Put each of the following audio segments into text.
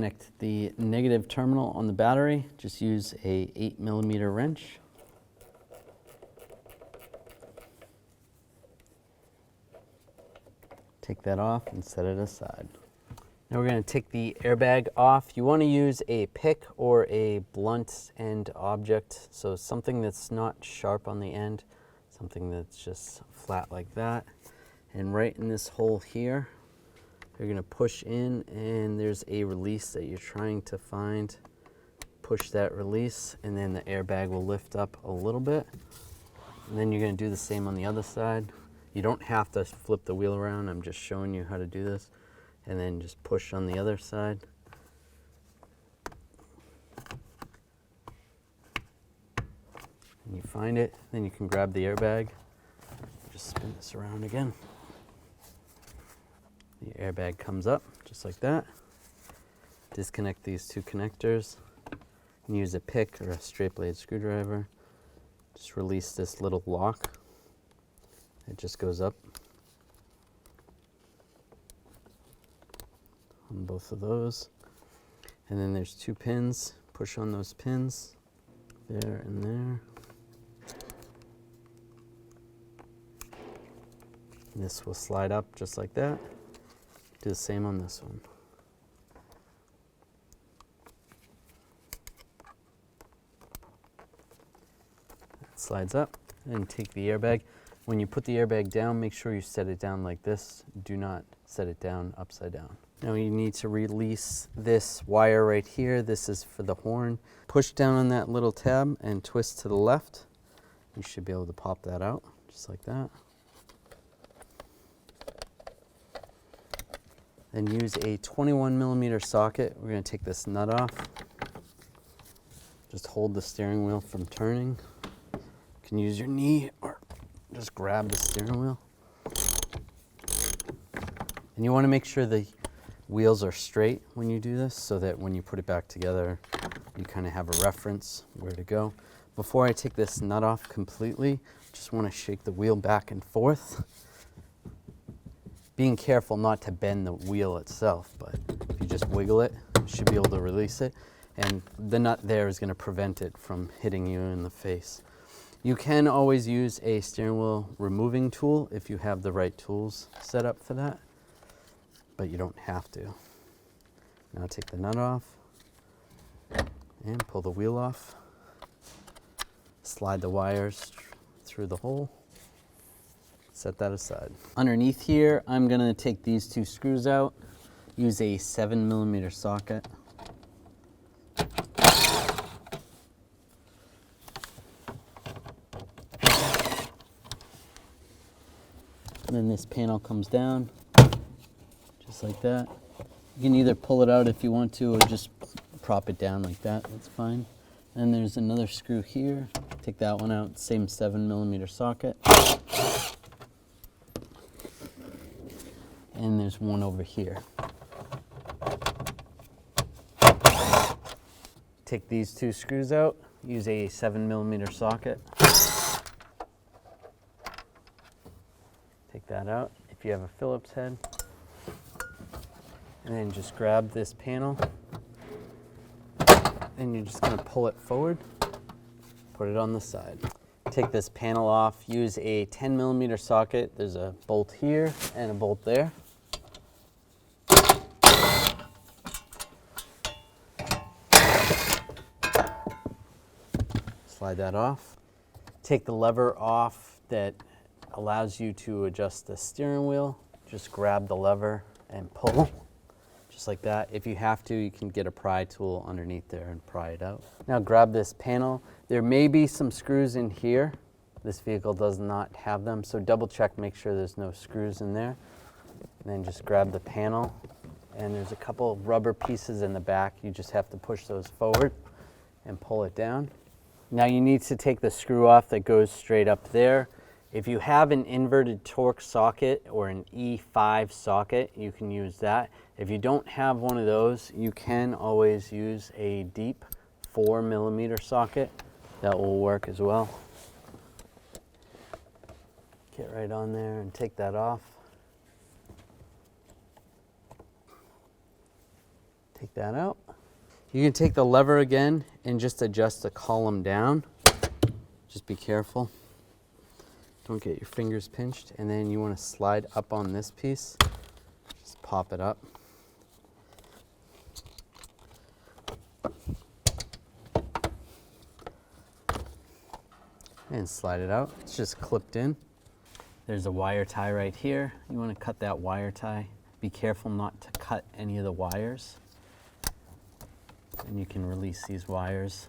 disconnect the negative terminal on the battery. Just use a 8mm wrench. Take that off and set it aside. Now we're going to take the airbag off. You want to use a pick or a blunt end object, so something that's not sharp on the end, something that's just flat like that. And right in this hole here, you're going to push in, and there's a release that you're trying to find. Push that release, and then the airbag will lift up a little bit. And then you're going to do the same on the other side. You don't have to flip the wheel around. I'm just showing you how to do this. And then just push on the other side. And you find it, then you can grab the airbag. Just spin this around again. The airbag comes up just like that. Disconnect these two connectors and use a pick or a straight blade screwdriver. Just release this little lock. It just goes up on both of those. And then there's two pins. Push on those pins, there and there. And this will slide up just like that. Do the same on this one. It slides up, and take the airbag. When you put the airbag down, make sure you set it down like this. Do not set it down upside down. Now you need to release this wire right here. This is for the horn. Push down on that little tab and twist to the left. You should be able to pop that out, just like that. Then use a 21mm socket. We're going to take this nut off. Just hold the steering wheel from turning. You can use your knee or just grab the steering wheel. And you want to make sure the wheels are straight when you do this, so that when you put it back together, you kind of have a reference where to go. Before I take this nut off completely, just want to shake the wheel back and forth. Being careful not to bend the wheel itself, but if you just wiggle it, you should be able to release it. And the nut there is going to prevent it from hitting you in the face. You can always use a steering wheel removing tool if you have the right tools set up for that, but you don't have to. Now take the nut off and pull the wheel off. Slide the wires through the hole. Set that aside. Underneath here, I'm going to take these two screws out. Use a 7mm socket. And then this panel comes down, just like that. You can either pull it out if you want to, or just prop it down like that, that's fine. And there's another screw here. Take that one out, same 7mm socket. And there's one over here. Take these two screws out, use a 7mm socket. Take that out if you have a Phillips head. And then just grab this panel. And you're just going to pull it forward, put it on the side. Take this panel off, use a 10mm socket. There's a bolt here and a bolt there. Slide that off. Take the lever off that allows you to adjust the steering wheel. Just grab the lever and pull, just like that. If you have to, you can get a pry tool underneath there and pry it out. Now grab this panel. There may be some screws in here. This vehicle does not have them, so double check, make sure there's no screws in there. And then just grab the panel, and there's a couple rubber pieces in the back. You just have to push those forward and pull it down. Now you need to take the screw off that goes straight up there. If you have an inverted Torx socket or an E5 socket, you can use that. If you don't have one of those, you can always use a deep 4mm socket. That will work as well. Get right on there and take that off. Take take that out. You can take the lever again and just adjust the column down. Just be careful. Don't get your fingers pinched. And then you want to slide up on this piece. Just pop it up. And slide it out. It's just clipped in. There's a wire tie right here. You want to cut that wire tie. Be careful not to cut any of the wires. And you can release these wires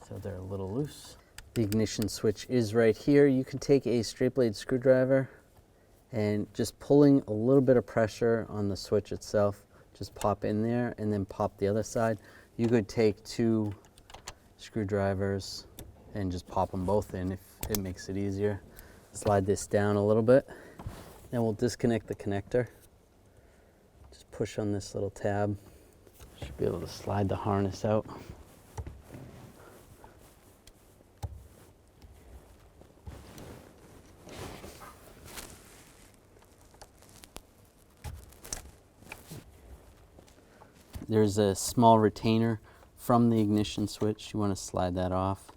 so they're a little loose. The ignition switch is right here. You can take a straight blade screwdriver and just pulling a little bit of pressure on the switch itself, just pop in there and then pop the other side. You could take 2 screwdrivers and just pop them both in if it makes it easier. Slide this down a little bit. Then we'll disconnect the connector. Just push on this little tab. Should be able to slide the harness out. There's a small retainer from the ignition switch. You want to slide that off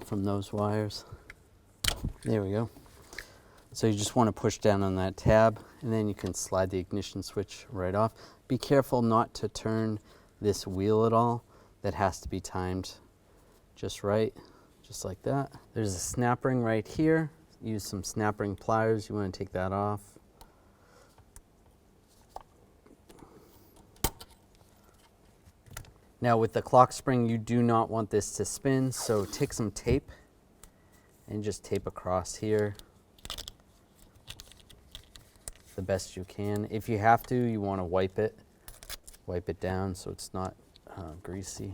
from those wires. There we go. So you just want to push down on that tab and then you can slide the ignition switch right off. Be careful not to turn this wheel at all. That has to be timed just right, just like that. There's a snap ring right here. Use some snap ring pliers. You want to take that off. Now with the clock spring, you do not want this to spin, so take some tape and just tape across here the best you can. If you have to, you want to wipe it down so it's not greasy.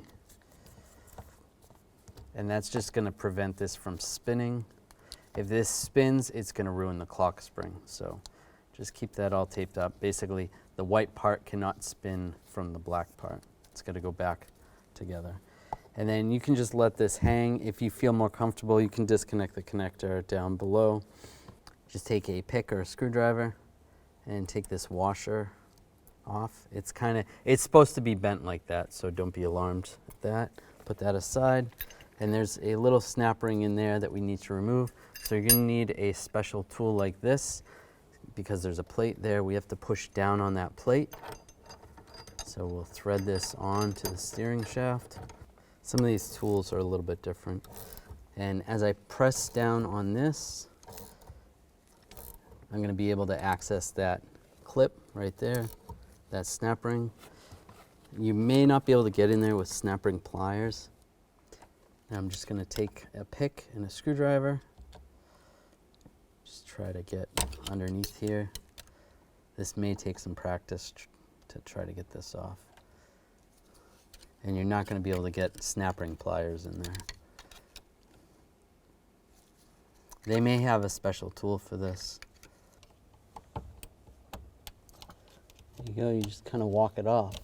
And that's just going to prevent this from spinning. If this spins, it's going to ruin the clock spring. So just keep that all taped up. Basically, the white part cannot spin from the black part. It's got to go back together. And then you can just let this hang. If you feel more comfortable, you can disconnect the connector down below. Just take a pick or a screwdriver and take this washer off. It's supposed to be bent like that, so don't be alarmed at that. Put that aside. And there's a little snap ring in there that we need to remove. So you're going to need a special tool like this because there's a plate there. We have to push down on that plate. So we'll thread this onto the steering shaft. Some of these tools are a little bit different. And as I press down on this, I'm going to be able to access that clip right there, that snap ring. You may not be able to get in there with snap ring pliers. Now I'm just going to take a pick and a screwdriver. Just try to get underneath here. This may take some practice to try to get this off. And you're not going to be able to get snap ring pliers in there. They may have a special tool for this. There you go, you just kind of walk it off.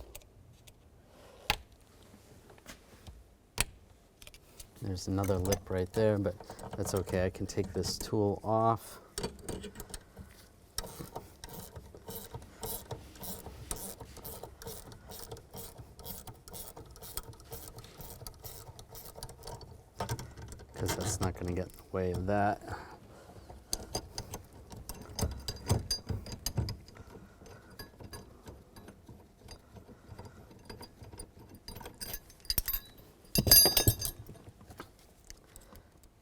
There's another lip right there, but that's okay. I can take this tool off. Because that's not going to get in the way of that.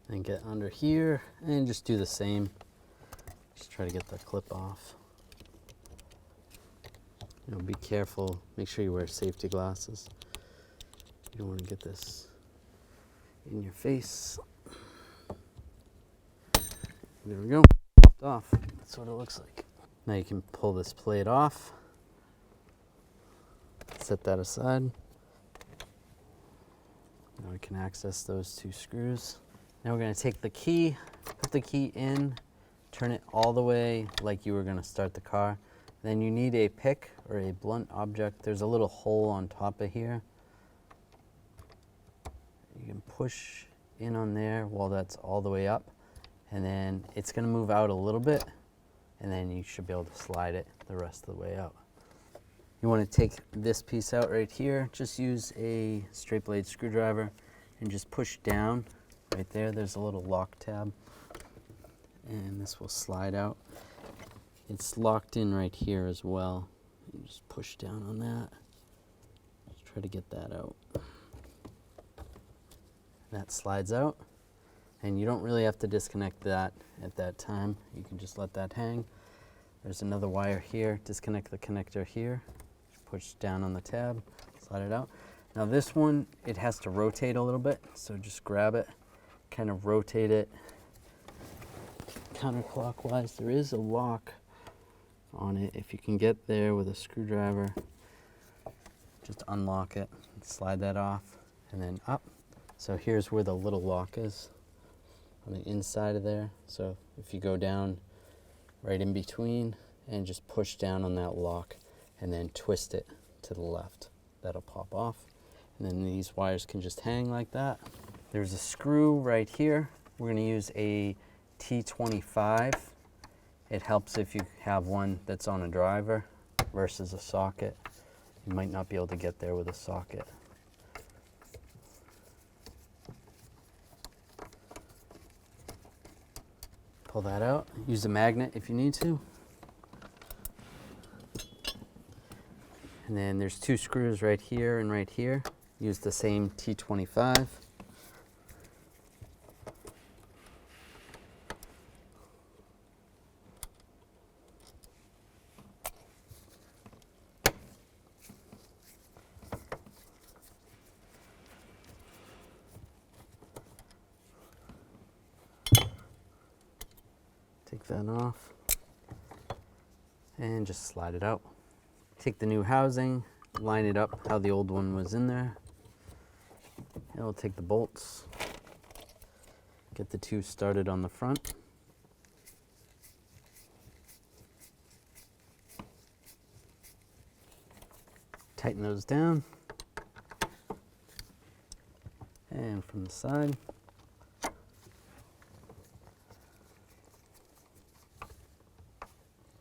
And get under here and just do the same. Just try to get the clip off. You know, be careful. Make sure you wear safety glasses. You don't want to get this in your face. There we go. Popped off. That's what it looks like. Now you can pull this plate off. Set that aside. Now we can access those 2 screws. Now we're going to take the key, put the key in, turn it all the way like you were going to start the car. Then you need a pick or a blunt object. There's a little hole on top of here. You can push in on there while that's all the way up. And then it's going to move out a little bit. And then you should be able to slide it the rest of the way out. You want to take this piece out right here. Just use a straight blade screwdriver and just push down right there. There's a little lock tab, and this will slide out. It's locked in right here as well. You just push down on that. Just try to get that out. That slides out, and you don't really have to disconnect that at that time. You can just let that hang. There's another wire here. Disconnect the connector here. Push down on the tab, slide it out. Now this one, it has to rotate a little bit, so just grab it, kind of rotate it counterclockwise. There is a lock on it. If you can get there with a screwdriver, just unlock it, slide that off, and then up. So here's where the little lock is, on the inside of there. So if you go down right in between and just push down on that lock, and then twist it to the left. That'll pop off. And then these wires can just hang like that. There's a screw right here. We're gonna use a T25. It helps if you have one that's on a driver versus a socket. You might not be able to get there with a socket. Pull that out. Use a magnet if you need to. And then there's two screws right here and right here. Use the same T25. Take that off and just slide it out. Take the new housing, line it up how the old one was in there. And we'll take the bolts, get the two started on the front. Tighten those down. And from the side.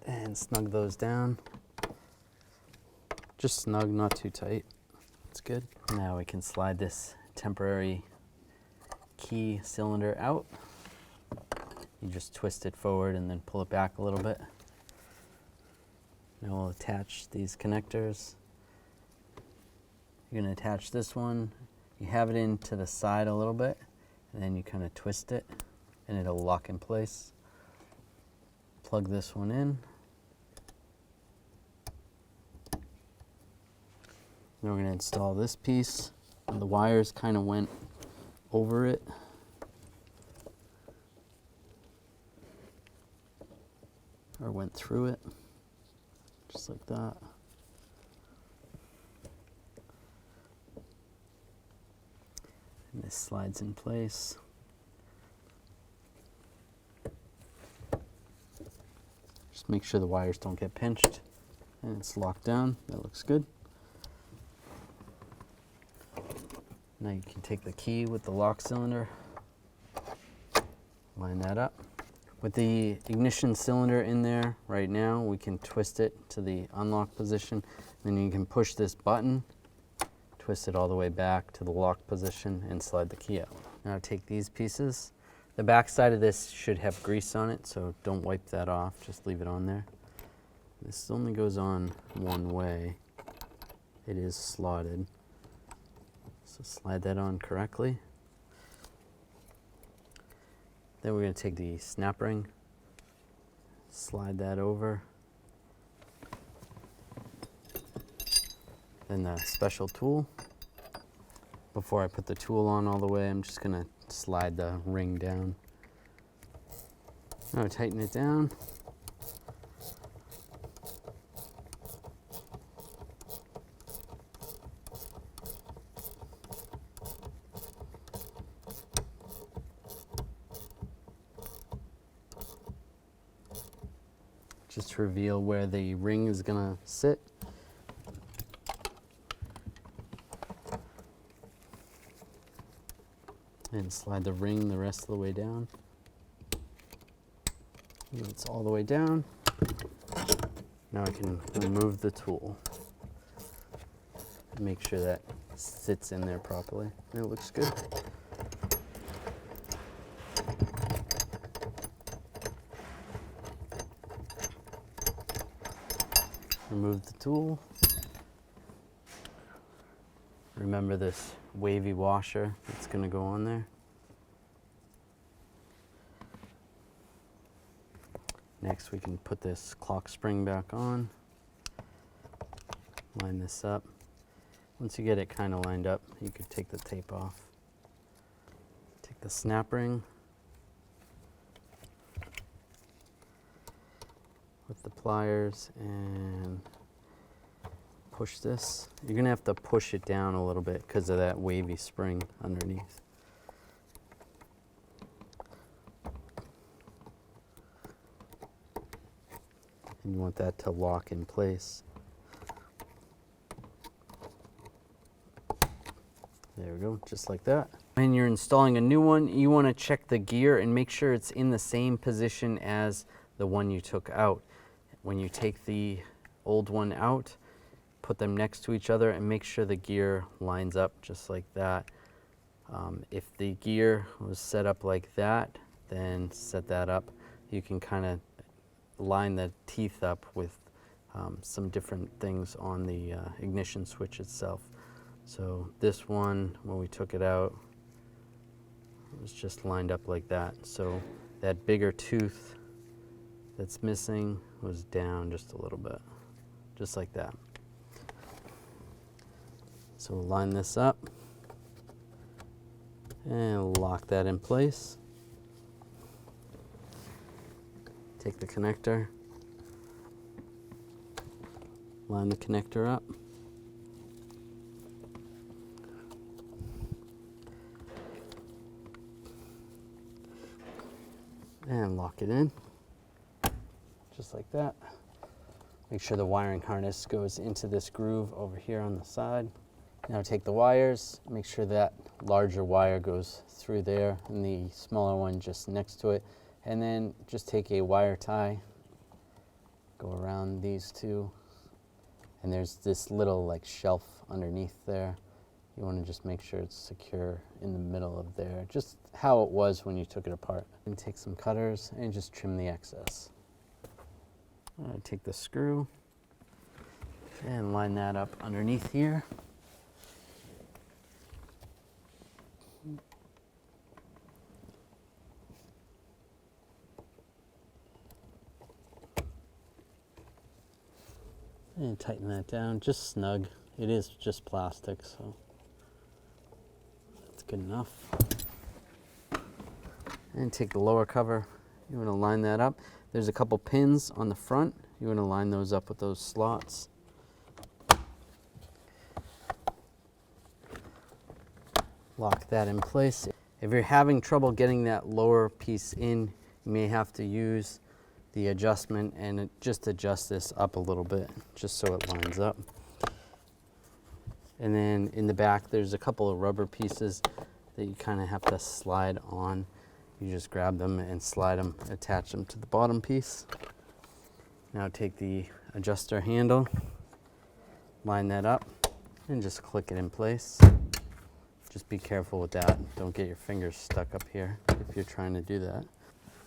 And snug those down. Just snug, not too tight. That's good. Now we can slide this temporary key cylinder out. You just twist it forward and then pull it back a little bit. Now we'll attach these connectors. You're going to attach this one. You have it in to the side a little bit, and then you kind of twist it, and it'll lock in place. Plug this one in. Now we're going to install this piece. And the wires kind of went over it. Or went through it. Just like that. And this slides in place. Just make sure the wires don't get pinched. And it's locked down. That looks good. Now you can take the key with the lock cylinder, line that up. With the ignition cylinder in there right now, we can twist it to the unlock position. Then you can push this button, twist it all the way back to the lock position, and slide the key out. Now take these pieces. The back side of this should have grease on it, so don't wipe that off, just leave it on there. This only goes on one way. It is slotted. So slide that on correctly. Then we're going to take the snap ring, slide that over. Then the special tool. Before I put the tool on all the way, I'm just going to slide the ring down. Now tighten it down. Just to reveal where the ring is going to sit. And slide the ring the rest of the way down. And it's all the way down. Now I can remove the tool. Make sure that sits in there properly. And it looks good. Remove the tool. Remember this wavy washer that's going to go on there. Next we can put this clock spring back on. Line this up. Once you get it kind of lined up, you could take the tape off. Take the snap ring with the pliers and push this. You're going to have to push it down a little bit because of that wavy spring underneath. And you want that to lock in place. There we go, just like that. When you're installing a new one, you want to check the gear and make sure it's in the same position as the one you took out. When you take the old one out, put them next to each other and make sure the gear lines up just like that. If the gear was set up like that, then set that up. You can kind of line the teeth up with some different things on the ignition switch itself. So this one, when we took it out, it was just lined up like that. So that bigger tooth that's missing was down just a little bit, just like that. So we'll line this up and lock that in place. Take the connector, line the connector up. And lock it in, just like that. Make sure the wiring harness goes into this groove over here on the side. Now take the wires, make sure that larger wire goes through there and the smaller one just next to it. And then just take a wire tie, go around these two, and there's this little like shelf underneath there. You want to just make sure it's secure in the middle of there, just how it was when you took it apart. And take some cutters and just trim the excess. Take the screw and line that up underneath here. And tighten that down, just snug. It is just plastic, so that's good enough. And take the lower cover. You want to line that up. There's a couple pins on the front. You want to line those up with those slots. Lock that in place. If you're having trouble getting that lower piece in, you may have to use the adjustment and just adjust this up a little bit just so it lines up. And then in the back there's a couple of rubber pieces that you kind of have to slide on. You just grab them and slide them, attach them to the bottom piece. Now take the adjuster handle, line that up and just click it in place. Just be careful with that. Don't get your fingers stuck up here if you're trying to do that.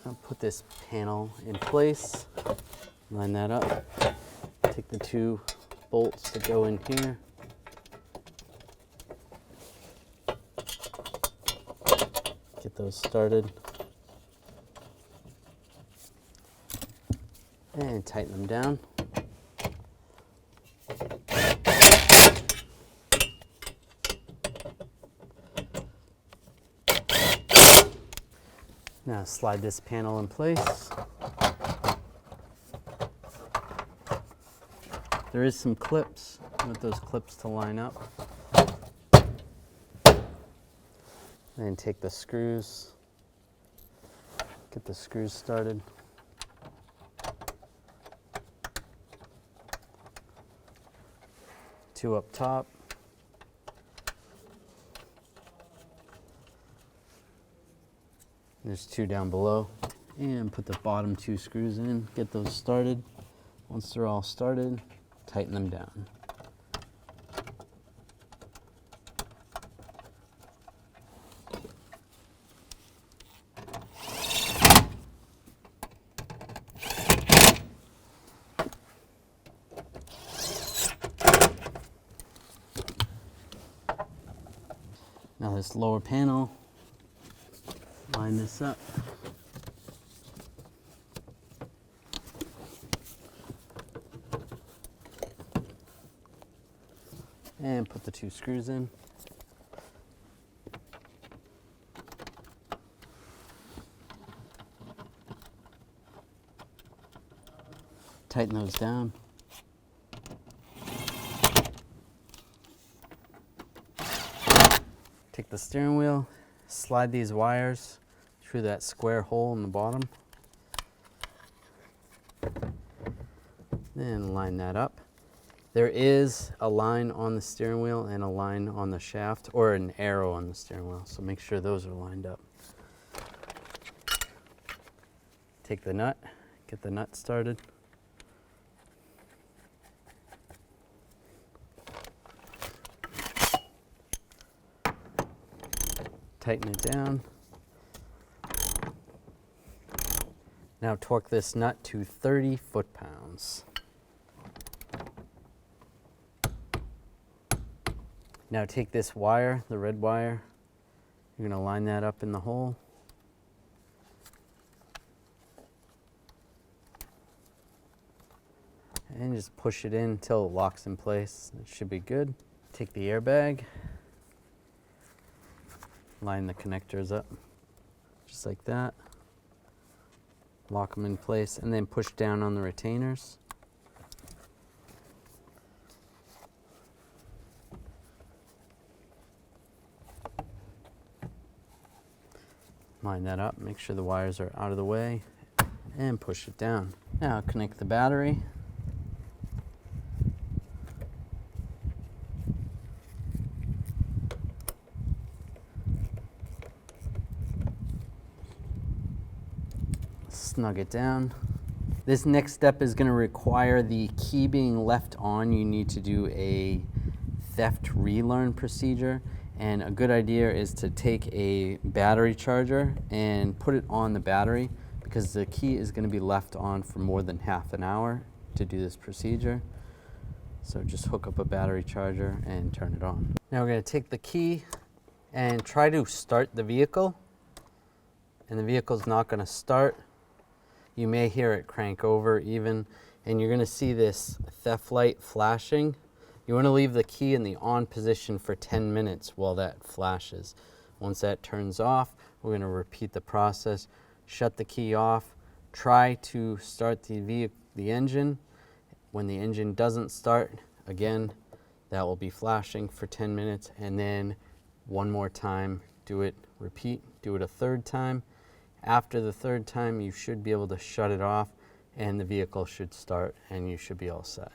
I'll put this panel in place, line that up, take the two bolts that go in here, get those started, and tighten them down. Now slide this panel in place. There is some clips. You want those clips to line up. And take the screws, get the screws started. Two up top. There's two down below. And put the bottom two screws in, get those started. Once they're all started, tighten them down. Now this lower panel, line this up. And put the 2 screws in. Tighten those down. Take the steering wheel, slide these wires through that square hole in the bottom. Then line that up. There is a line on the steering wheel and a line on the shaft, or an arrow on the steering wheel, so make sure those are lined up. Take the nut, get the nut started. Tighten it down. Now torque this nut to 30 foot-pounds. Now take this wire, the red wire, you're going to line that up in the hole. And just push it in until it locks in place. It should be good. Take the airbag, line the connectors up, just like that. Lock them in place and then push down on the retainers. Line that up, make sure the wires are out of the way, and push it down. Now connect the battery. Snug it down. This next step is going to require the key being left on. You need to do a theft relearn procedure. And a good idea is to take a battery charger and put it on the battery, because the key is going to be left on for more than half an hour to do this procedure. So just hook up a battery charger and turn it on. Now we're going to take the key and try to start the vehicle. And the vehicle's not going to start. You may hear it crank over even, and you're going to see this theft light flashing. You want to leave the key in the on position for 10 minutes while that flashes. Once that turns off, we're going to repeat the process. Shut the key off. Try to start the engine. When the engine doesn't start, again, that will be flashing for 10 minutes. And then one more time, do it, repeat, do it a third time. After the third time, you should be able to shut it off and the vehicle should start and you should be all set.